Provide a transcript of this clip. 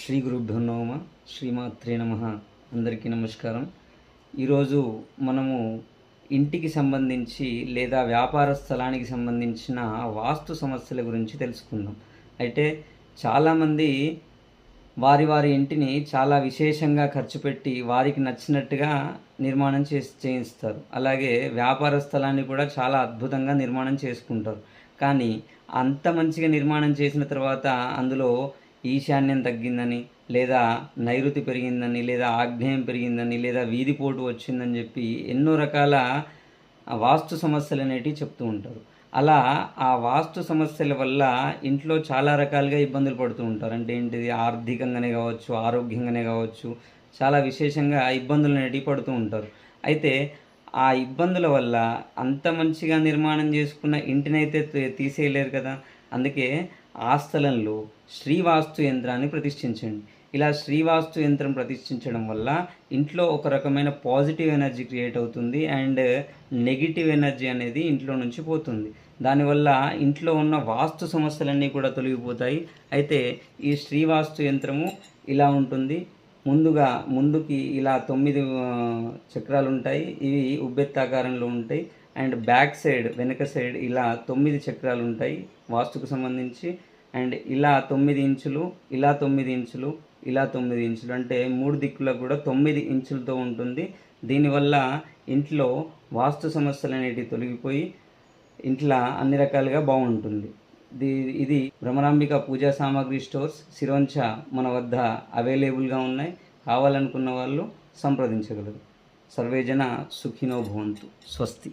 శ్రీ గురుభ్యో నమః శ్రీమాత్రే నమః. అందరికీ నమస్కారం. ఈరోజు మనము ఇంటికి సంబంధించి లేదా వ్యాపార స్థలానికి సంబంధించిన వాస్తు సమస్యల గురించి తెలుసుకుందాం. అయితే చాలామంది వారి ఇంటిని చాలా విశేషంగా ఖర్చు పెట్టి వారికి నచ్చినట్టుగా నిర్మాణం చేయిస్తారు. అలాగే వ్యాపార స్థలాన్ని కూడా చాలా అద్భుతంగా నిర్మాణం చేసుకుంటారు. కానీ అంత మంచిగా నిర్మాణం చేసిన తర్వాత అందులో ఈశాన్యం తగ్గిందని, లేదా నైరుతి పెరిగిందని, లేదా ఆగ్నేయం పెరిగిందని, లేదా వీధిపోటు వచ్చిందని చెప్పి ఎన్నో రకాల వాస్తు సమస్యలు అనేటివి చెప్తూ ఉంటారు. అలా ఆ వాస్తు సమస్యల వల్ల ఇంట్లో చాలా రకాలుగా ఇబ్బందులు పడుతూ ఉంటారు. అంటే ఏంటిది, ఆర్థికంగానే కావచ్చు, ఆరోగ్యంగానే కావచ్చు, చాలా విశేషంగా ఇబ్బందులు అనేటివి పడుతూ ఉంటారు. అయితే ఆ ఇబ్బందుల వల్ల అంత మంచిగా నిర్మాణం చేసుకున్న ఇంటినైతే తీసేయలేరు కదా. అందుకే ఆ స్థలంలో శ్రీవాస్తు యంత్రాన్ని ప్రతిష్ఠించండి. ఇలా శ్రీవాస్తు యంత్రం ప్రతిష్ఠించడం వల్ల ఇంట్లో ఒక రకమైన పాజిటివ్ ఎనర్జీ క్రియేట్ అవుతుంది అండ్ నెగిటివ్ ఎనర్జీ అనేది ఇంట్లో నుంచి పోతుంది. దానివల్ల ఇంట్లో ఉన్న వాస్తు సమస్యలన్నీ కూడా తొలగిపోతాయి. అయితే ఈ శ్రీవాస్తు యంత్రము ఇలా ఉంటుంది. ముందుకి ఇలా 9 చక్రాలు ఉంటాయి. ఇవి ఉబ్బెత్తాకారంలో ఉంటాయి. అండ్ బ్యాక్ సైడ్, వెనక సైడ్ ఇలా 9 చక్రాలు ఉంటాయి వాస్తుకు సంబంధించి. అండ్ ఇలా 9 ఇంచులు, ఇలా 9 ఇంచులు, ఇలా 9 ఇంచులు, అంటే 3 దిక్కులకు కూడా 9 ఇంచులతో ఉంటుంది. దీనివల్ల ఇంట్లో వాస్తు సమస్యలు అనేటివి తొలగిపోయి ఇంట్లో అన్ని రకాలుగా బాగుంటుంది. ఇది భ్రమరాంబిక పూజా సామాగ్రి స్టోర్స్, సిరోంచ మన వద్ద అవైలబుల్గా ఉన్నాయి. కావాలనుకున్న వాళ్ళు సంప్రదించగలరు. సర్వేజన సుఖినో భవంతు. స్వస్తి.